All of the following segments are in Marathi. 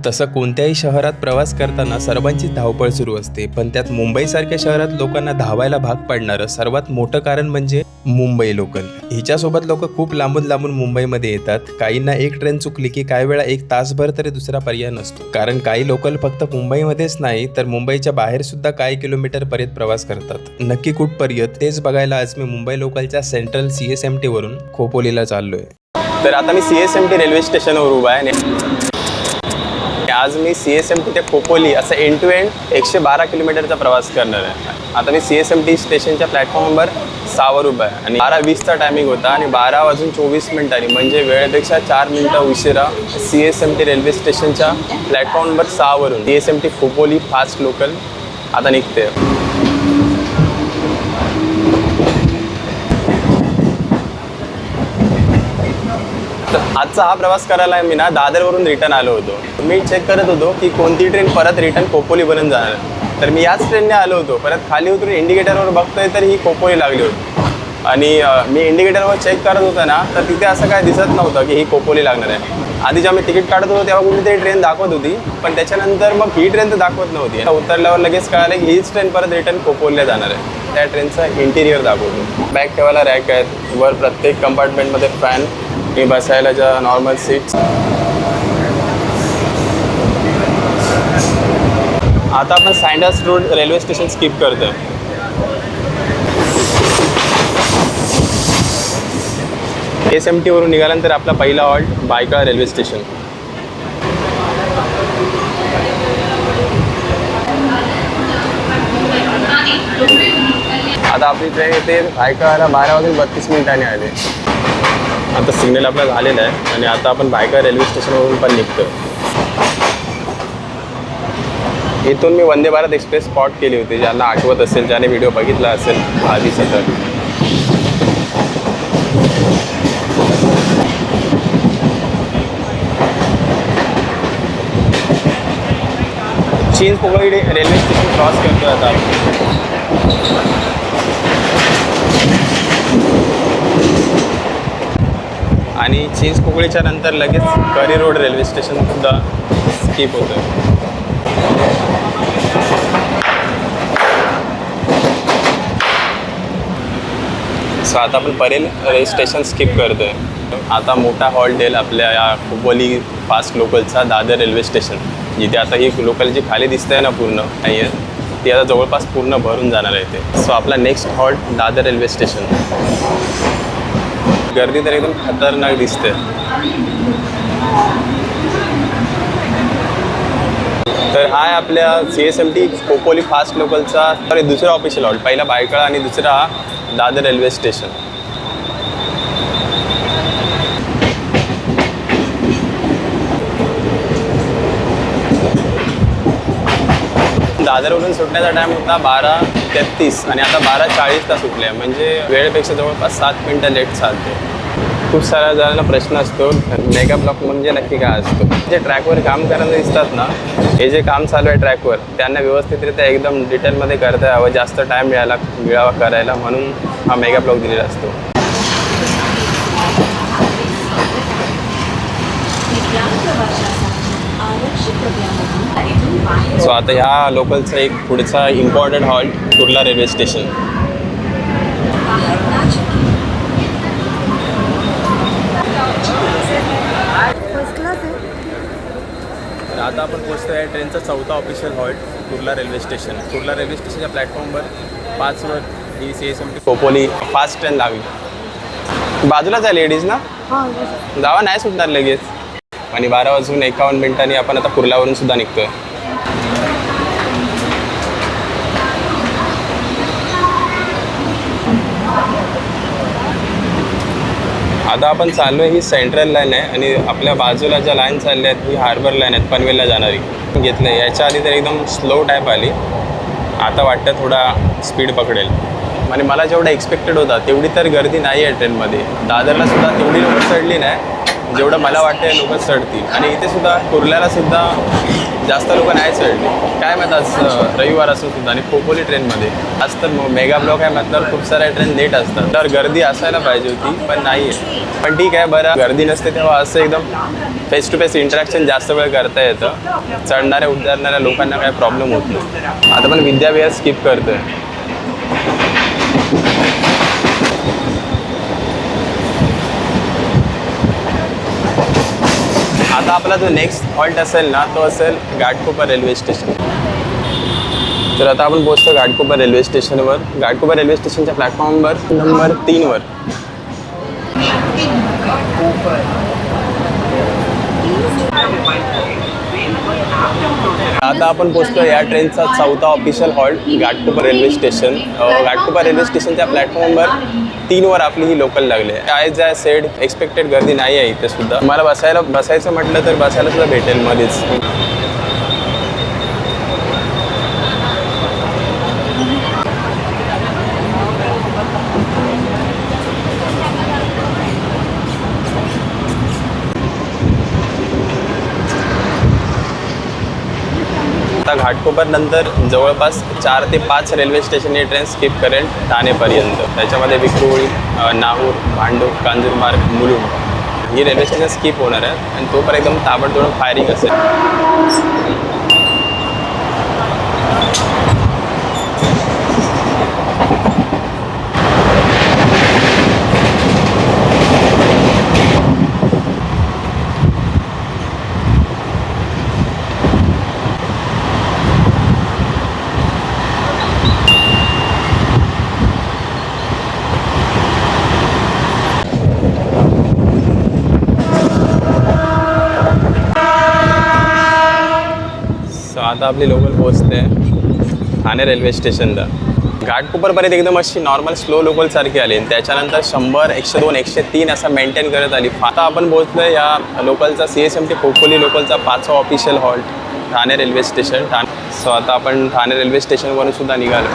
तसं कोणत्याही शहरात प्रवास करताना सर्वांची धावपळ सुरू असते, पण त्यात मुंबईसारख्या शहरात लोकांना धावायला भाग पाडणारं सर्वात मोठं कारण म्हणजे मुंबई लोकल. हिच्यासोबत लोक खूप लांबून लांबून मुंबईमध्ये येतात. काहींना एक ट्रेन चुकली की काही वेळा एक तासभर तरी दुसरा पर्याय नसतो, कारण काही लोकल फक्त मुंबईमध्येच नाही तर मुंबईच्या बाहेर सुद्धा काही किलोमीटर पर्यंत प्रवास करतात. नक्की कुठपर्यंत तेच बघायला आज मी मुंबई लोकलच्या सेंट्रल CSMT वरून खोपोलीला चाललोय. तर आता मी CSMT रेल्वे स्टेशनवर उभा आहे. आज मी CSMT ते खोपोली असं एंड टू एंड 112 किलोमीटरचा प्रवास करणार आहे. आता मी CSMT स्टेशनच्या प्लॅटफॉर्म नंबर 6 वर उभा आहे आणि 12:20चा टायमिंग होता आणि 12:24 म्हणजे वेळेपेक्षा 4 मिनिटं उशिरा CSMT रेल्वे स्टेशनच्या प्लॅटफॉर्म नंबर 6 वरून CSMT खोपोली फास्ट लोकल आता निघते. आजचा हा प्रवास करायला मी ना दादरवरून रिटर्न आलो होतो. मी चेक करत होतो की कोणती ट्रेन परत रिटर्न खोपोलीपर्यंत जाणार. तर मी याच ट्रेनने आलो होतो. परत खाली उतरून इंडिकेटरवर बघतोय तर ही खोपोली लागली होती आणि मी इंडिकेटरवर चेक करत होतो ना तर तिथे असं काय दिसत नव्हतं की ही खोपोली लागणार आहे. आधी जेव्हा मी तिकीट काढत होतो तेव्हा कुठलीतरी ट्रेन दाखवत होती, पण त्याच्यानंतर मग ही ट्रेन तर दाखवत नव्हती. उतरल्यावर लगेच कळालं की हीच ट्रेन परत रिटर्न खोपोलीला जाणार आहे. त्या ट्रेनचं इंटिरियर दाखवतो. बॅग ठेवायला रॅक आहेत, वर प्रत्येक कंपार्टमेंटमध्ये फॅन, मी बसायला ज्या नॉर्मल सीट्स. आता आपण sandals road railway station skip करतोय. CSMT वरून निघाल्यानंतर आपला पहिला हॉल्ट बायका रेल्वे स्टेशन. आता आपली ट्रेन येते बायकाला 12:32 आले. आता सिग्नल आपला झालेला आहे आणि आता आपण बायका रेल्वे स्टेशनवरून पण निघतो. इथून मी वंदे भारत एक्सप्रेस स्पॉट केली होती, ज्यांना आठवत असेल, ज्याने व्हिडिओ बघितला असेल आधीचा. तर चिंचपोकळी रेल्वे स्टेशन क्रॉस करतो आता. आणि चिंचपोकळीच्या नंतर लगेच करी रोड रेल्वे स्टेशन सुद्धा स्किप होतं. सो आता आपण परेल रेल्वे स्टेशन स्किप करतोय. आता मोठा हॉल्ट येईल आपल्या या खोपोली फास्ट लोकलचा दादर रेल्वे स्टेशन, जिथे आता ही लोकल जी खाली दिसते ना पूर्ण नाही आहे ती आता जवळपास पूर्ण भरून जाणार आहे ते. सो आपला next halt Dadar railway station. गर्दी तर एकदम खतरनाक दिसते. तर हा आहे आपल्या CSMT खोपोली फास्ट लोकलचा दुसरा ऑफिशियल हॉल्ट. पहिला बायकळा आणि दुसरा दादर रेल्वे स्टेशन. दादरवरून सुटण्याचा टाईम होता 12:33 आणि आता 12:40ला सुटले, म्हणजे वेळेपेक्षा जवळपास 7 मिनिटं लेट चालते. खूप साऱ्या जणांना प्रश्न असतो मेगा ब्लॉक म्हणजे नक्की काय असतो. जे ट्रॅकवर काम करायला दिसतात ना, हे जे काम चालू आहे ट्रॅकवर, त्यांना व्यवस्थितरित्या एकदम डिटेलमध्ये करता यावं, जास्त टाईम मिळावा करायला, म्हणून हा मेगा ब्लॉक दिलेला असतो. सो आता ह्या लोकलचा एक पुढचा important halt Kurla railway station. तर आता आपण पोहोचतो आहे ट्रेनचा चौथा official halt Kurla railway station. Kurla railway स्टेशनच्या प्लॅटफॉर्मवर 5 वर ही CSMT खोपोली फास्ट ट्रेन लागली. बाजूलाच आहे लेडीज ना, जावा नाही सुटणार लगेच. आणि 12:51 आपण आता कुर्ल्यावरून सुद्धा निघतोय. आता आपण चाललो आहे ही सेंट्रल लाईन आहे आणि आपल्या बाजूला ज्या लाईन चालल्या आहेत ही हार्बर लाईन आहेत पनवेलला जाणारी. घेतलं आहे याच्या आधी तर एकदम स्लो टाईप आली, आता वाटतं थोडा स्पीड पकडेल. आणि मला जेवढा एक्सपेक्टेड होता तेवढी तर गर्दी नाही आहे ट्रेनमध्ये. दादरला सुद्धा तेवढी लोकं चढली नाही जेवढं मला वाटतं लोकं चढतील. आणि इथे सुद्धा कुर्ल्याला सुद्धा जास्त लोक नाही चढले. काय माहीत आज रविवार असून सुद्धा आणि खोपोली ट्रेनमध्ये आज तर मेगा ब्लॉक आहे म्हटल्यावर खूप साऱ्या ट्रेन लेट असतात. तर गर्दी असायला पाहिजे होती पण नाही आहे. पण ठीक आहे, बरं गर्दी नसते तेव्हा असं एकदम फेस टू फेस इंटरॅक्शन जास्त वेळ करता येतं. चढणाऱ्या उतरणाऱ्या लोकांना काही प्रॉब्लेम होत नाही. आता पण विद्याविहार स्किप करतोय. आता आपला जो नेक्स्ट हॉल्ट असेल ना तो असेल घाटकोपर रेल्वे स्टेशन. तर आता आपण पोहोचतो घाटकोपर रेल्वे स्टेशनवर. घाटकोपर रेल्वे स्टेशनच्या प्लॅटफॉर्मवर नंबर 3वर. आता आपण पोहोचतो या ट्रेनचा चौथा official halt Ghatkopar railway station. Ghatkopar railway स्टेशनच्या प्लॅटफॉर्मवर 3वर आपली ही लोकल लागली आहे. आय ज्या सेड एक्सपेक्टेड गर्दी नाही आहे इथे सुद्धा. मला बसायचं म्हटलं तर बसायला सुद्धा भेटेल मध्येच. आता घाटकोपर नंतर जवळपास 4 ते 5 रेल्वे स्टेशन ही ट्रेन स्किप करेल ठाणेपर्यंत. त्याच्यामध्ये विक्रोळी, नाहूर, भांडूप, कांजूरमार्ग, मुलुंड ही रेल्वे स्टेशन स्किप होणार आहे आणि तो पण एकदम ताबडतोब फायरिंग असेल. आता आपली लोकल पोहोचते ठाणे रेल्वे स्टेशनला. घाटकोपरपर्यंत एकदम अशी नॉर्मल स्लो लोकलसारखी आली आणि त्याच्यानंतर 100, 102, 103 असं मेंटेन करत आली. आता आपण पोहोचलो या लोकलचा CSMT खोपोली लोकलचा 5वा official halt Thane railway station. So आता आपण ठाणे रेल्वे स्टेशनवरून सुद्धा निघालो.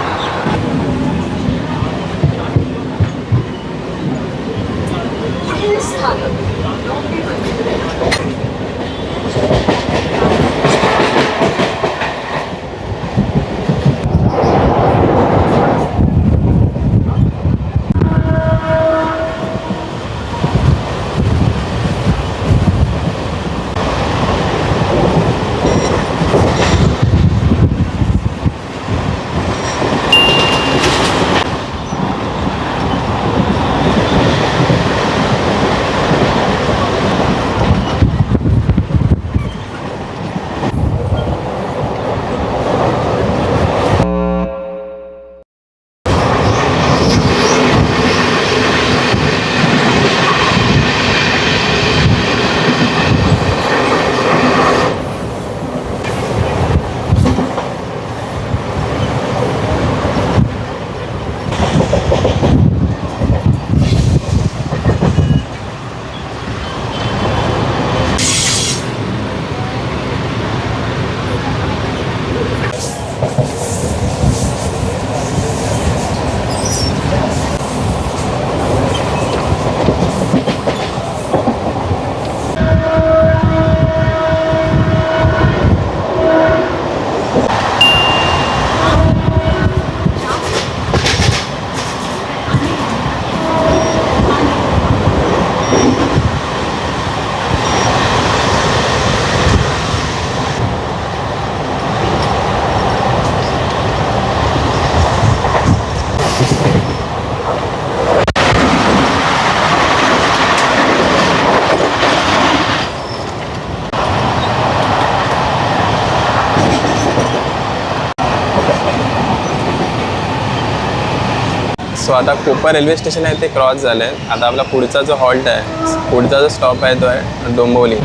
सो आता कोपर रेल्वे स्टेशन आहे ते क्रॉस झालं आहे. आता आपला पुढचा जो हॉल्ट आहे, पुढचा जो स्टॉप आहे तो आहे डोंबिवली.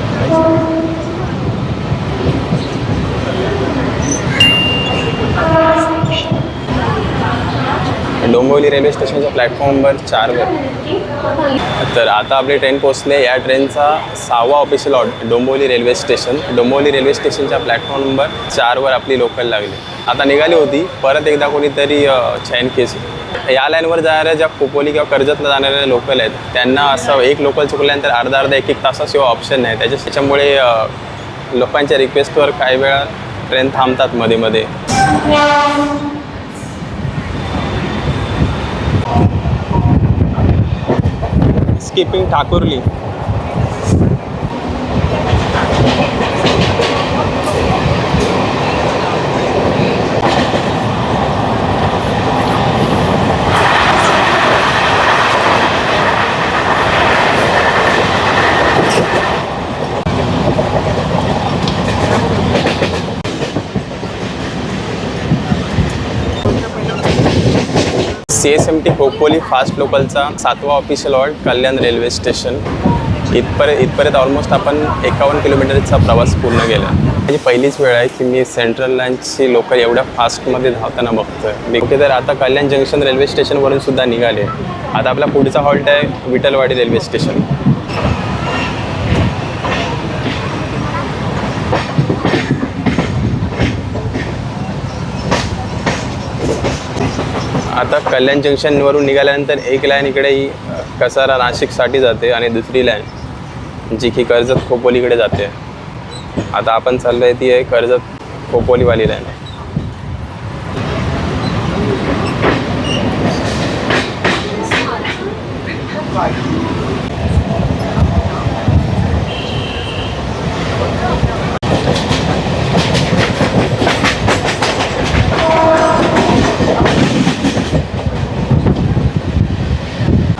डोंबिवली रेल्वे स्टेशनच्या प्लॅटफॉर्मवर 4वर. तर आता आपली ट्रेन पोहोचली. या ट्रेनचा 6वा official halt Dombivli railway station. Dombivli railway स्टेशनच्या प्लॅटफॉर्म नंबर 4वर आपली लोकल लागली. आता निघाली होती. परत एकदा कोणीतरी चैन केस. या लाईनवर जाणाऱ्या ज्या खोपोली किंवा कर्जतला जाणाऱ्या लोकल आहेत त्यांना असं एक लोकल चुकल्यानंतर अर्धा 1-1 तासाशिवाय ऑप्शन नाही. त्याच्यामुळे लोकांच्या रिक्वेस्टवर काही वेळा ट्रेन थांबतात मध्ये मध्ये. Skipping Thakurli. CSMT Khopoli fast लोकलचा 7वा official halt Kalyan railway station. इथपर्यंत ऑलमोस्ट आपण 51 किलोमीटरचा प्रवास पूर्ण केला. माझी पहिलीच वेळ आहे की मी सेंट्रल लाईनची लोकल एवढ्या फास्टमध्ये धावताना बघतोय. कुठे तर आता कल्याण जंक्शन रेल्वे स्टेशनवरून सुद्धा निघाले. आता आपला पुढचा हॉल्ट आहे विठलवाडी रेल्वे स्टेशन. आता कल्याण जंक्शनवरून निघाल्यानंतर एक लाईन इकडे ही कसारा नाशिकसाठी जाते आणि दुसरी लाईन जी की कर्जत खोपोलीकडे जाते. आता आपण चाललो आहे ती आहे कर्जत खोपोलीवाली लाईन.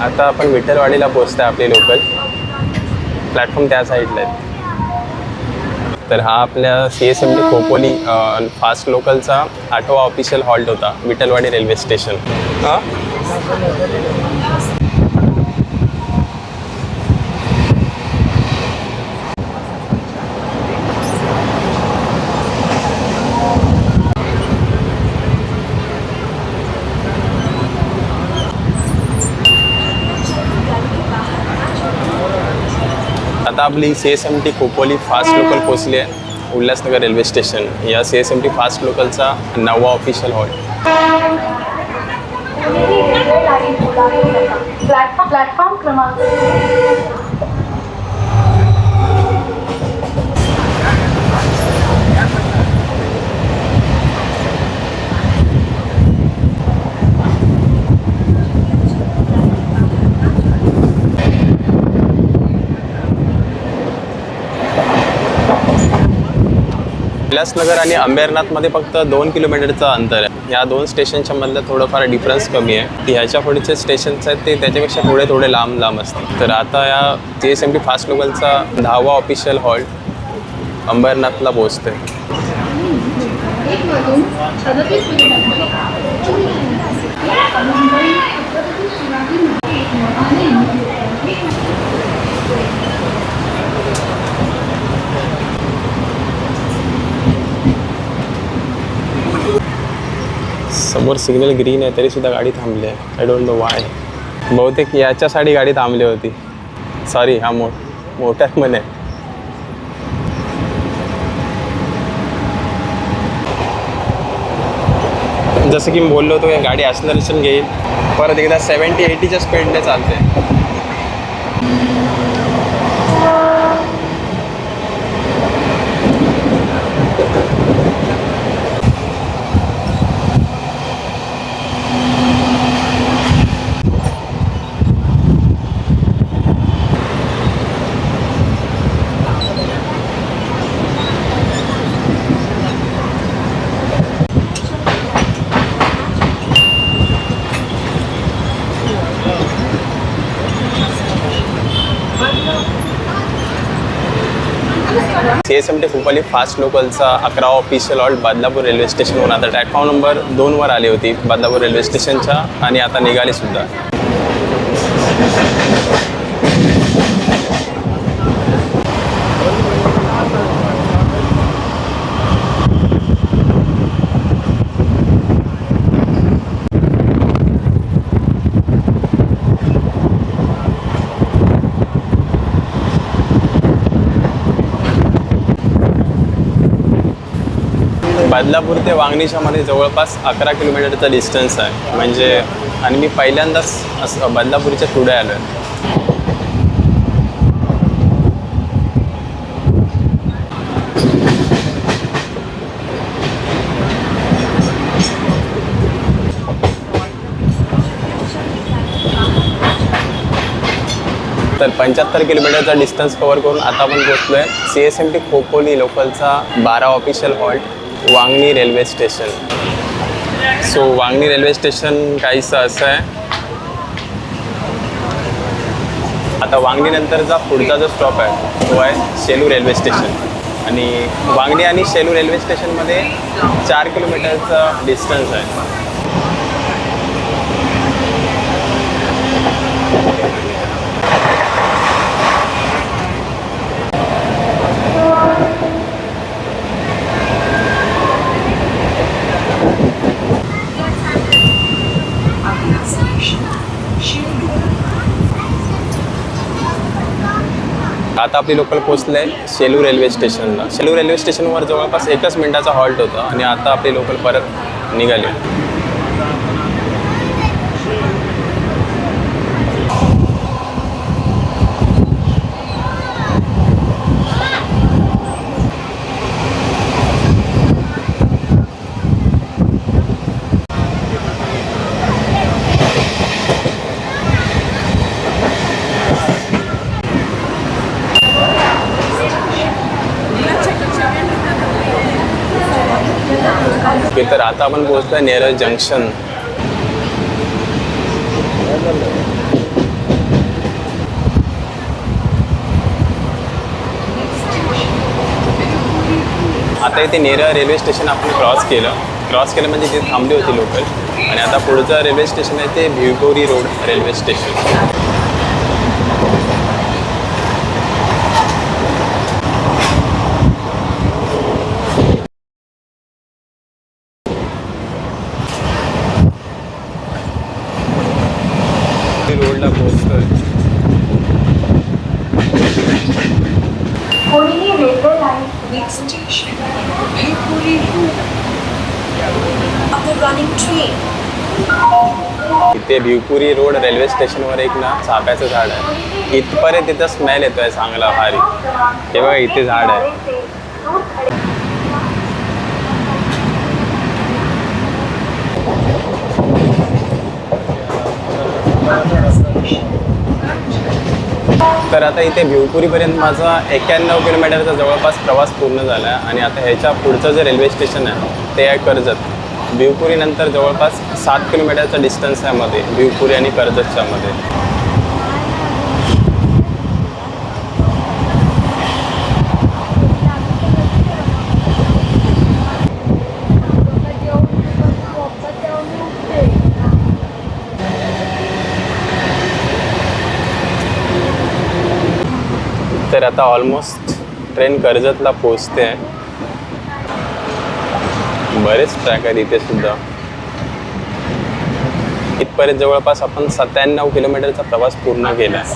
आता आपण विठलवाडीला पोहोचतो आहे. आपली लोकल प्लॅटफॉर्म त्या साईडला आहे. तर हा आपल्या CSMT खोपोली फास्ट लोकलचा 8वा ऑफिशियल हॉल्ट होता विठलवाडी रेल्वे स्टेशन. आता आपली CSMT खोपोली फास्ट लोकल पोचली आहे उल्हासनगर रेल्वे स्टेशन. या CSMT फास्ट लोकलचा 9वा ऑफिशियल हॉल्ट. प्लॅटफॉर्म क्रमांक उल्हासनगर आणि अंबरनाथमध्ये फक्त 2 किलोमीटरचं अंतर आहे. या 2 स्टेशनच्या मधलं थोडंफार डिफरन्स कमी आहे. की ह्याच्या पुढचे स्टेशन्स आहेत ते त्याच्यापेक्षा थोडे लांब असतात. तर आता या CSMT फास्ट लोकलचा 10वा ऑफिशियल हॉल्ट अंबरनाथला पोहोचते. समोर सिग्नल ग्रीन आहे तरी सुद्धा गाडी थांबली आहे. I don't know Y. बहुतेक याच्यासाठी गाडी थांबली होती. सॉरी, हा मोठा म्हणे. जसं की मी बोललो होतो की गाडी ॲक्सलरेशन घेईल. परत एकदा 70-80च्या स्पीडने चालते. CSMT खोपोली फास्ट लोकलचा 11वा ऑफिशियल हॉल्ट बदलापूर रेल्वे स्टेशनवरून आता प्लॅटफॉर्म नंबर 2वर आली होती बदलापूर रेल्वे स्टेशनच्या आणि आता निघाली सुद्धा. बदलापूर ते वांगणीच्या मध्ये जवळपास 11 किलोमीटरचा डिस्टन्स आहे. म्हणजे आणि मी पहिल्यांदाच असं बदलापूरच्या पुढे आलो आहे. तर 75 किलोमीटरचा डिस्टन्स कवर करून आता आपण पोहोचलो आहे CSMT खोपोली लोकलचा 12 official halt Vangani railway station. So Vangani railway station काहीसं असं आहे. आता वांगणीनंतरचा पुढचा जो स्टॉप आहे तो आहे शेलू रेल्वे स्टेशन. आणि वांगणी आणि शेलू रेल्वे स्टेशनमध्ये 4 किलोमीटरचा डिस्टन्स आहे. आता आपली लोकल पोचलं आहे शेलू रेल्वे स्टेशनला. शेलू रेल्वे स्टेशनवर जवळपास 1 मिनिटाचा हॉल्ट होता आणि आता आपली लोकल परत निघाली. तर आता आपण पोहोचलो आहे नेरळ जंक्शन. आता इथे नेरळ रेल्वे स्टेशन आपण क्रॉस केलं म्हणजे तिथे थांबली होती लोकल. आणि आता पुढचं रेल्वे स्टेशन आहे ते भिवपुरी रोड रेल्वे स्टेशन. रोडला पोहोचतोय. कोणीही railway line Next station, Bhivpuri Road. Of the running train. इथे भिवपुरी रोड रेल्वे स्टेशनवर एक ना चाफ्याचं झाड आहे. इथपर्यंत तिथं स्मेल येतोय चांगला भारी. हे बघा इथे झाड आहे. तर आता इथे भिवपुरीपर्यंत माझा 91 किलोमीटरचा जवळपास प्रवास पूर्ण झाला आहे. आणि आता ह्याच्या पुढचं जे रेल्वे स्टेशन आहे ते आहे कर्जत. भिवपुरीनंतर जवळपास 7 किलोमीटरचा डिस्टन्स आहे मध्ये भिवपुरी आणि कर्जतच्या मध्ये. तर आता ऑलमोस्ट ट्रेन कर्जतला पोचते आहे. बरेच ट्रॅक आहेत इथे सुद्धा. इथपर्यंत जवळपास आपण 97 किलोमीटरचा प्रवास पूर्ण केला आहे.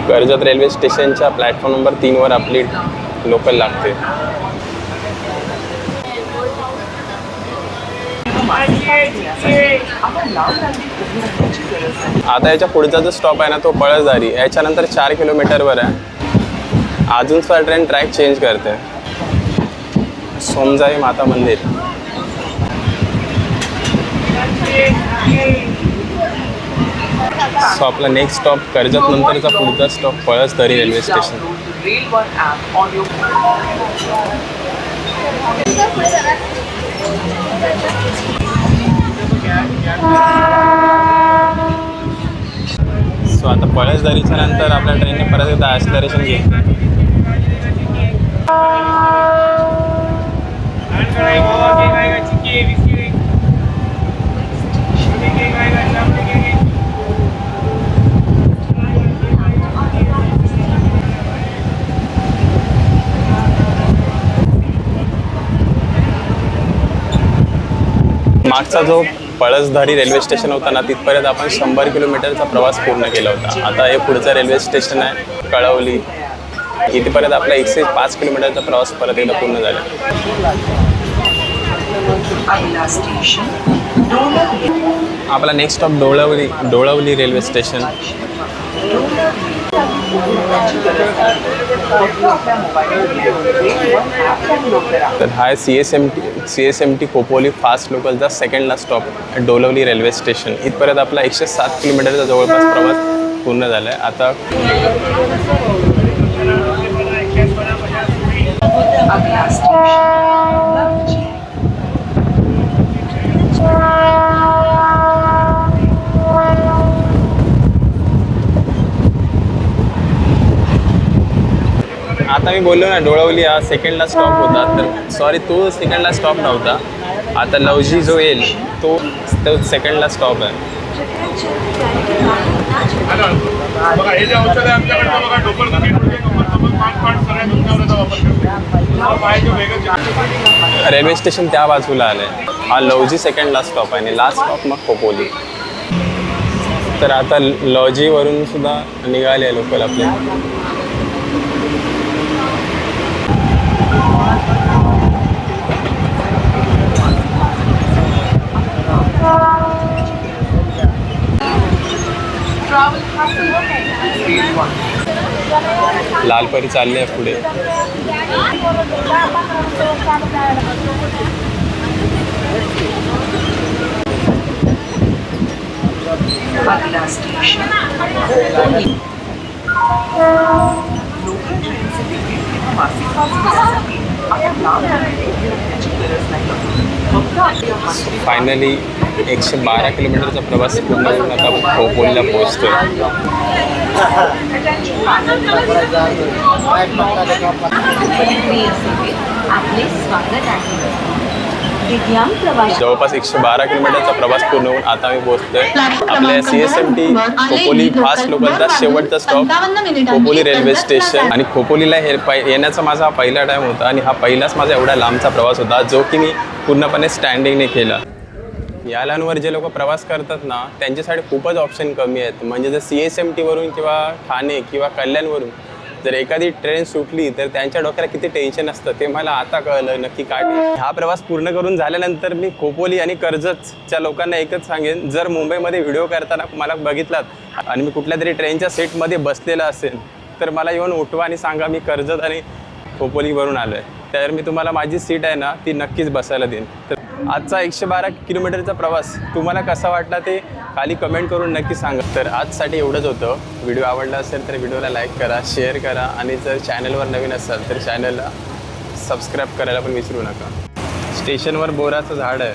कर्जत रेल्वे स्टेशनच्या प्लॅटफॉर्म नंबर 3वर आपली लोकल लागते. आता याच्या पुढचा जो स्टॉप आहे ना तो पळसधारी. याच्यानंतर 4 किलोमीटरवर आहे. अजून सुद्धा ट्रेन ट्रॅक चेंज करते. सोमजाई माता मंदिर. सो आपला नेक्स्ट स्टॉप कर्जत नंतरचा पुढचा स्टॉप पळसधारी रेल्वे स्टेशन. सो आता पळसधारीच्या नंतर आपल्या ट्रेनने परत एकदा ॲक्सलरेशन घेतलं. मागचा जो पळसधारी रेल्वे स्टेशन होता ना तिथपर्यंत आपण 100 किलोमीटरचा प्रवास पूर्ण केला होता. आता हे पुढचं रेल्वे स्टेशन आहे कळवली. इथपर्यंत आपला 105 किलोमीटरचा प्रवास परत एकदा पूर्ण झाला. आपला next stop Dolavli railway station. तर हा C S M T Khopoli fast लोकलचा सेकंडला स्टॉप डोलवली रेल्वे स्टेशन. इथपर्यंत आपला 107 किलोमीटरचा जवळपास प्रवास पूर्ण झाला आहे. आता अगला स्टेशन लवजी. आता मी बोललो ना डोळवली हा सेकंडला स्टॉप होता, तर सॉरी तो सेकंडला स्टॉप नव्हता. आता लवजी जो येईल तो सेकंडला स्टॉप आहे. बघा हे जे औषध आहे आमच्याकडनं बघा डोकं दुखी म्हणजे पाठ सगळ्या तुमच्यावरचा वापर करतो. रेल्वे स्टेशन त्या बाजूला आलं आहे. हा लवजी सेकंडला स्टॉप आहे आणि लास्ट स्टॉप मग खोपोली. तर आता लवजीवरून सुद्धा निघाले आहे लोकल आपले. लालपरी चालले आहे पुढे. अगला स्टेशन खोपोली. लोकल ट्रेनचे तिकीट किंवा मासिक पाससाठी आपण लांब याची गरज नाही. फक्त आपल्या मासिक फायनली 112 किलोमीटरचा प्रवास पूर्ण करून आता खोपोलीला पोहोचतोय. आपले स्वागत आहे. दिव्यांग प्रवासी जवळपास 112 किलोमीटरचा प्रवास पूर्ण होऊन आता मी पोहोचतोय आपल्या CSMT खोपोली फास्ट लोकलचा शेवटचा स्टॉप खोपोली रेल्वे स्टेशन. आणि खोपोलीला येण्याचा माझा हा पहिला टाईम होता आणि हा पहिलाच माझा एवढा लांबचा प्रवास होता जो की मी पूर्णपणे स्टँडिंगने केला. या लाईनवर जे लोक प्रवास करतात ना त्यांच्यासाठी खूपच ऑप्शन कमी आहेत. म्हणजे जर CSMT वरून किंवा ठाणे किंवा कल्याणवरून जर एखादी ट्रेन सुटली तर त्यांच्या डोक्याला किती टेन्शन असतं ते मला आता कळलं नक्की काय. हा प्रवास पूर्ण करून झाल्यानंतर मी खोपोली आणि कर्जतच्या लोकांना एकच सांगेन, जर मुंबईमध्ये व्हिडिओ करताना मला बघितलात आणि मी कुठल्या तरी ट्रेनच्या सेटमध्ये बसलेला असेल तर मला येऊन उठवा आणि सांगा मी कर्जत आणि खोपोलीवरून आलो आहे. तर मी तुम्हाला माझी सीट आहे ना ती नक्कीच बसायला देईन. तर आजचा 112 किलोमीटरचा प्रवास तुम्हाला कसा वाटला ते खाली कमेंट करून नक्की सांगा. तर आजसाठी एवढंच होतं. व्हिडिओ आवडला असेल तर व्हिडिओला लाईक करा, शेअर करा आणि जर चॅनलवर नवीन असाल तर चॅनलला सबस्क्राईब करायला पण विसरू नका. स्टेशनवर बोराचं झाड आहे.